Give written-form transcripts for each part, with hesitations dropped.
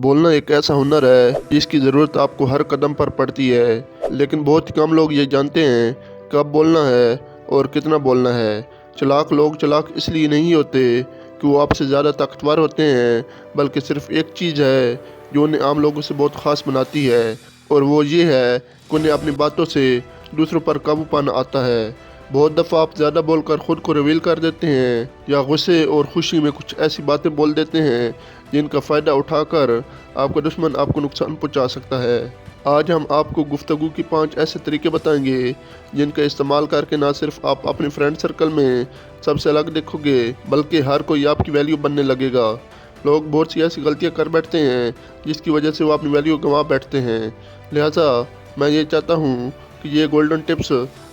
बोलना एक ऐसा हुनर है जिसकी ज़रूरत आपको हर कदम पर पड़ती है, लेकिन बहुत ही कम लोग ये जानते हैं कब बोलना है और कितना बोलना है। चालाक लोग चालाक इसलिए नहीं होते कि वो आपसे ज़्यादा ताकतवर होते हैं, बल्कि सिर्फ एक चीज़ है जो उन्हें आम लोगों से बहुत ख़ास बनाती है, और वो ये है कि उन्हें अपनी बातों से दूसरों पर काबू पाना आता है। बहुत दफ़ा आप ज़्यादा बोलकर ख़ुद को रिवील कर देते हैं या गुस्से और खुशी में कुछ ऐसी बातें बोल देते हैं जिनका फ़ायदा उठाकर आपका दुश्मन आपको नुकसान पहुंचा सकता है। आज हम आपको गुफ्तगू की 5 ऐसे तरीके बताएंगे जिनका इस्तेमाल करके ना सिर्फ आप अपने फ्रेंड सर्कल में सबसे अलग दिखोगे, बल्कि हर कोई आपकी वैल्यू बनने लगेगा। लोग बहुत सी ऐसी गलतियां कर बैठते हैं जिसकी वजह से वो अपनी वैल्यू गंवा बैठते हैं। लिहाजा मैं ये चाहता हूँ कि ये गोल्डन टिप्स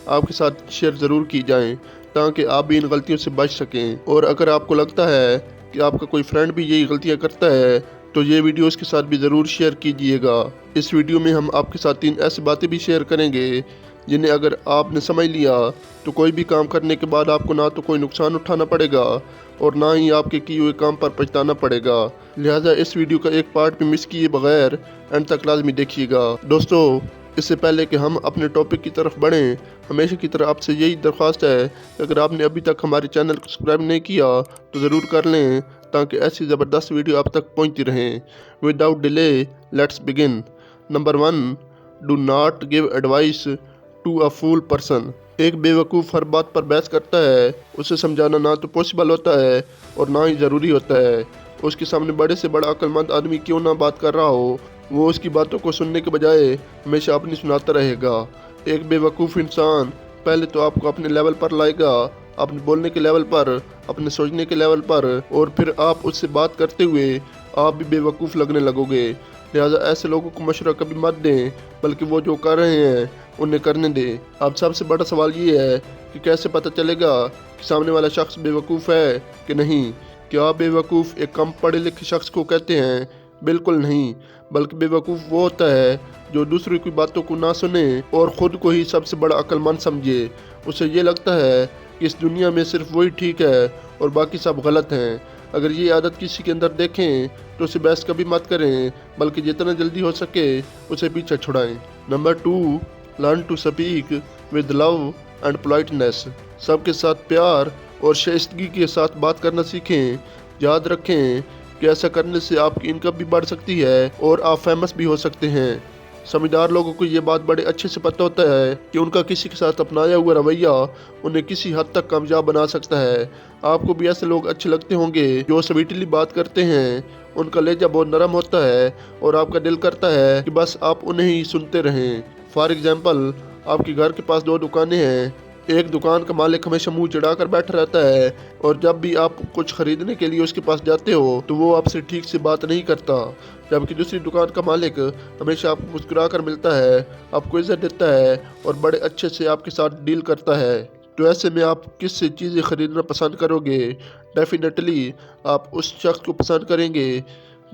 आपके साथ शेयर ज़रूर की जाएं ताकि आप भी इन गलतियों से बच सकें। और अगर आपको लगता है कि आपका कोई फ्रेंड भी यही गलतियां करता है तो ये वीडियो उसके साथ भी ज़रूर शेयर कीजिएगा। इस वीडियो में हम आपके साथ 3 ऐसी बातें भी शेयर करेंगे जिन्हें अगर आपने समझ लिया तो कोई भी काम करने के बाद आपको ना तो कोई नुकसान उठाना पड़ेगा और ना ही आपके किए हुए काम पर पछताना पड़ेगा। लिहाजा इस वीडियो का एक पार्ट भी मिस किए बगैर एंड तक लाजमी देखिएगा। दोस्तों, इससे पहले कि हम अपने टॉपिक की तरफ बढ़ें, हमेशा की तरह आपसे यही दरख्वास्त है कि अगर आपने अभी तक हमारे चैनल को सब्सक्राइब नहीं किया तो ज़रूर कर लें ताकि ऐसी ज़बरदस्त वीडियो आप तक पहुंचती रहें। Without delay let's begin. Number 1, do not give advice to a fool person. एक बेवकूफ़ हर बात पर बहस करता है, उसे समझाना ना तो पॉसिबल होता है और ना ही ज़रूरी होता है। उसके सामने बड़े से बड़ा अक्लमंद आदमी क्यों ना बात कर रहा हो, वो उसकी बातों को सुनने के बजाय हमेशा अपनी सुनाता रहेगा। एक बेवकूफ़ इंसान पहले तो आपको अपने लेवल पर लाएगा, अपने बोलने के लेवल पर, अपने सोचने के लेवल पर, और फिर आप उससे बात करते हुए आप भी बेवकूफ़ लगने लगोगे। लिहाजा ऐसे लोगों को मशवरा कभी मत दें, बल्कि वो जो कर रहे हैं उन्हें करने दें। अब सबसे बड़ा सवाल ये है कि कैसे पता चलेगा कि सामने वाला शख्स बेवकूफ़ है कि नहीं। क्या बेवकूफ़ एक कम पढ़े लिखे शख्स को कहते हैं? बिल्कुल नहीं, बल्कि बेवकूफ़ वो होता है जो दूसरों की बातों को ना सुने और ख़ुद को ही सबसे बड़ा अक्लमंद समझे। उसे ये लगता है कि इस दुनिया में सिर्फ वही ठीक है और बाकी सब गलत हैं। अगर ये आदत किसी के अंदर देखें तो उसे बहस कभी मत करें, बल्कि जितना जल्दी हो सके उसे पीछे छुड़ाएं। Number 2, learn to speak with love and politeness. सबके साथ प्यार और शाइस्तगी के साथ बात करना सीखें। याद रखें कि ऐसा करने से आपकी इनकम भी बढ़ सकती है और आप फेमस भी हो सकते हैं। समझदार लोगों को ये बात बड़े अच्छे से पता होता है कि उनका किसी के साथ अपनाया हुआ रवैया उन्हें किसी हद तक कामयाब बना सकता है। आपको भी ऐसे लोग अच्छे लगते होंगे जो स्वीटली बात करते हैं, उनका लहजा बहुत नरम होता है और आपका दिल करता है कि बस आप उन्हें ही सुनते रहें। फॉर एग्जाम्पल, आपके घर के पास 2 दुकानें हैं। एक दुकान का मालिक हमेशा मुंह चिढ़ाकर बैठा रहता है और जब भी आप कुछ खरीदने के लिए उसके पास जाते हो तो वो आपसे ठीक से बात नहीं करता, जबकि दूसरी दुकान का मालिक हमेशा आपको मुस्कुरा कर मिलता है, आपको इज्जत देता है और बड़े अच्छे से आपके साथ डील करता है। तो ऐसे में आप किस से चीज़ें खरीदना पसंद करोगे? डेफिनेटली आप उस शख्स को पसंद करेंगे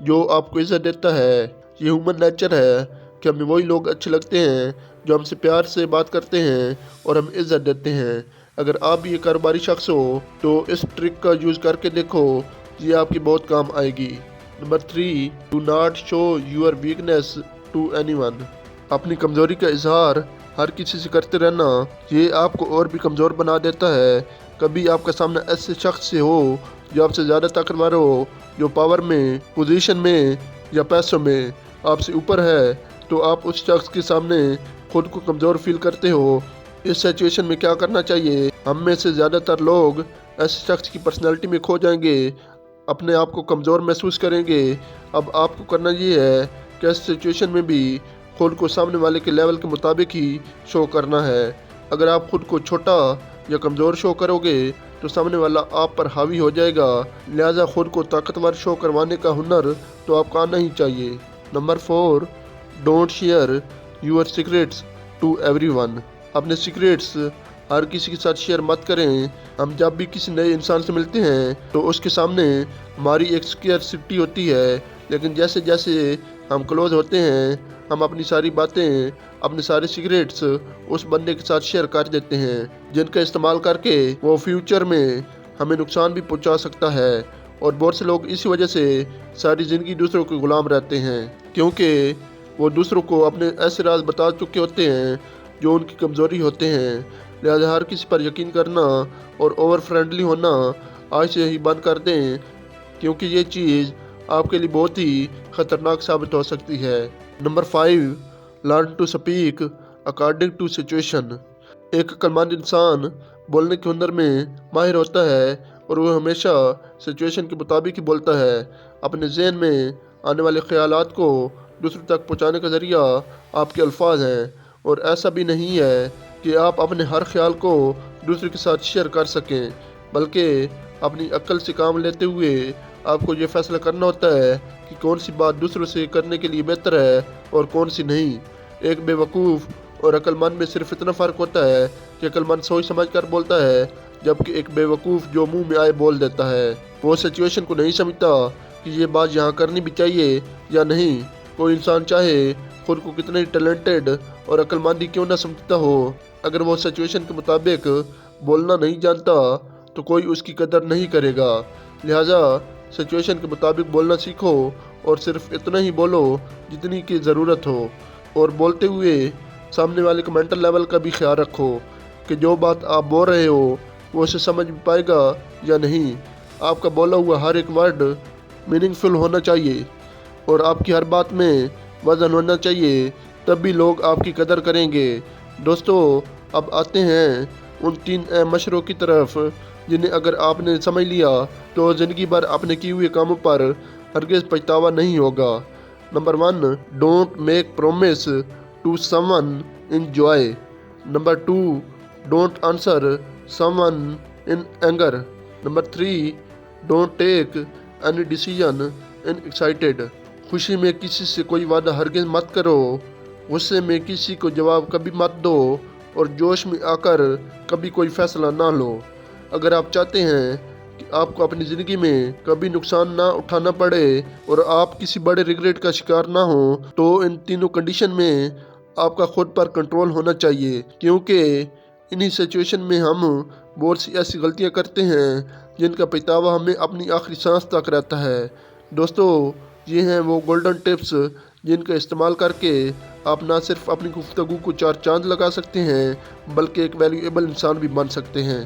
जो आपको इज्जत देता है। ये ह्यूमन नेचर है कि हमें वही लोग अच्छे लगते हैं जो हमसे प्यार से बात करते हैं और हमें इज्जत देते हैं। अगर आप भी ये कारोबारी शख्स हो तो इस ट्रिक का यूज़ करके देखो, ये आपकी बहुत काम आएगी। Number 3, do not show your weakness to anyone. अपनी कमज़ोरी का इजहार हर किसी से करते रहना ये आपको और भी कमज़ोर बना देता है। कभी आपका सामना ऐसे शख्स से हो जो आपसे ज़्यादा ताकतवर हो, जो पावर में, पोजीशन में या पैसों में आपसे ऊपर है, तो आप उस शख्स के सामने खुद को कमज़ोर फील करते हो। इस सिचुएशन में क्या करना चाहिए? हम में से ज़्यादातर लोग ऐसे शख्स की पर्सनैलिटी में खो जाएंगे, अपने आप को कमज़ोर महसूस करेंगे। अब आपको करना ये है कि इस सिचुएशन में भी खुद को सामने वाले के लेवल के मुताबिक ही शो करना है। अगर आप खुद को छोटा या कमज़ोर शो करोगे तो सामने वाला आप पर हावी हो जाएगा। लिहाजा खुद को ताकतवर शो करवाने का हुनर तो आपको आना ही चाहिए। Number 4, don't share your secrets to everyone. अपने सीक्रेट्स हर किसी के साथ शेयर मत करें। हम जब भी किसी नए इंसान से मिलते हैं तो उसके सामने हमारी एक स्केर्सिटी होती है, लेकिन जैसे जैसे हम क्लोज होते हैं हम अपनी सारी बातें, अपने सारे सीक्रेट्स उस बंदे के साथ शेयर कर देते हैं, जिनका इस्तेमाल करके वो फ्यूचर में हमें नुकसान भी पहुंचा सकता है। और बहुत से लोग इसी वजह से सारी ज़िंदगी दूसरों के गुलाम रहते हैं, क्योंकि वो दूसरों को अपने ऐसे राज बता चुके होते हैं जो उनकी कमज़ोरी होते हैं। लिहाजा हर किसी पर यकीन करना और ओवर फ्रेंडली होना आज से ही बंद कर दें, क्योंकि ये चीज़ आपके लिए बहुत ही ख़तरनाक साबित हो सकती है। Number 5, learn to speak according to situation. एक अक्लमंद इंसान बोलने के हुनर में माहिर होता है और वह हमेशा सिचुएशन के मुताबिक ही बोलता है। अपने जहन में आने वाले ख्यालात को दूसरों तक पहुंचाने का ज़रिया आपके अल्फाज हैं, और ऐसा भी नहीं है कि आप अपने हर ख्याल को दूसरे के साथ शेयर कर सकें, बल्कि अपनी अक्ल से काम लेते हुए आपको ये फैसला करना होता है कि कौन सी बात दूसरों से करने के लिए बेहतर है और कौन सी नहीं। एक बेवकूफ़ और अक्लमंद में सिर्फ इतना फ़र्क होता है कि अक्लमंद सोच समझ कर बोलता है, जबकि एक बेवकूफ़ जो मुंह में आए बोल देता है। वो सिचुएशन को नहीं समझता कि ये बात यहाँ करनी भी चाहिए या नहीं। कोई इंसान चाहे खुद को कितना ही टैलेंटेड और अक्लमंद ही क्यों ना समझता हो, अगर वो सिचुएशन के मुताबिक बोलना नहीं जानता तो कोई उसकी कदर नहीं करेगा। लिहाजा सिचुएशन के मुताबिक बोलना सीखो और सिर्फ इतना ही बोलो जितनी की ज़रूरत हो, और बोलते हुए सामने वाले के मेंटल लेवल का भी ख्याल रखो कि जो बात आप बोल रहे हो वो उसे समझ पाएगा या नहीं। आपका बोला हुआ हर एक वर्ड मीनिंगफुल होना चाहिए और आपकी हर बात में वजन होना चाहिए, तब भी लोग आपकी कदर करेंगे। दोस्तों, अब आते हैं उन 3 अहम मशवरों की तरफ जिन्हें अगर आपने समझ लिया तो ज़िंदगी भर अपने किए हुए कामों पर हरगिज़ पछतावा नहीं होगा। Number 1, don't make promise to someone in joy. Number 2, don't answer someone in anger. Number 3, don't take any decision in excited. खुशी में किसी से कोई वादा हरगिज़ मत करो, गुस्से में किसी को जवाब कभी मत दो, और जोश में आकर कभी कोई फैसला ना लो। अगर आप चाहते हैं कि आपको अपनी ज़िंदगी में कभी नुकसान ना उठाना पड़े और आप किसी बड़े रिग्रेट का शिकार ना हो, तो इन तीनों कंडीशन में आपका खुद पर कंट्रोल होना चाहिए, क्योंकि इन्हीं सिचुएशन में हम बहुत सी ऐसी गलतियां करते हैं जिनका पछतावा हमें अपनी आखिरी सांस तक रहता है। दोस्तों, ये हैं वो गोल्डन टिप्स जिनका इस्तेमाल करके आप ना सिर्फ अपनी गुफ्तगू को 4 चांद लगा सकते हैं, बल्कि एक वैल्यूएबल इंसान भी बन सकते हैं।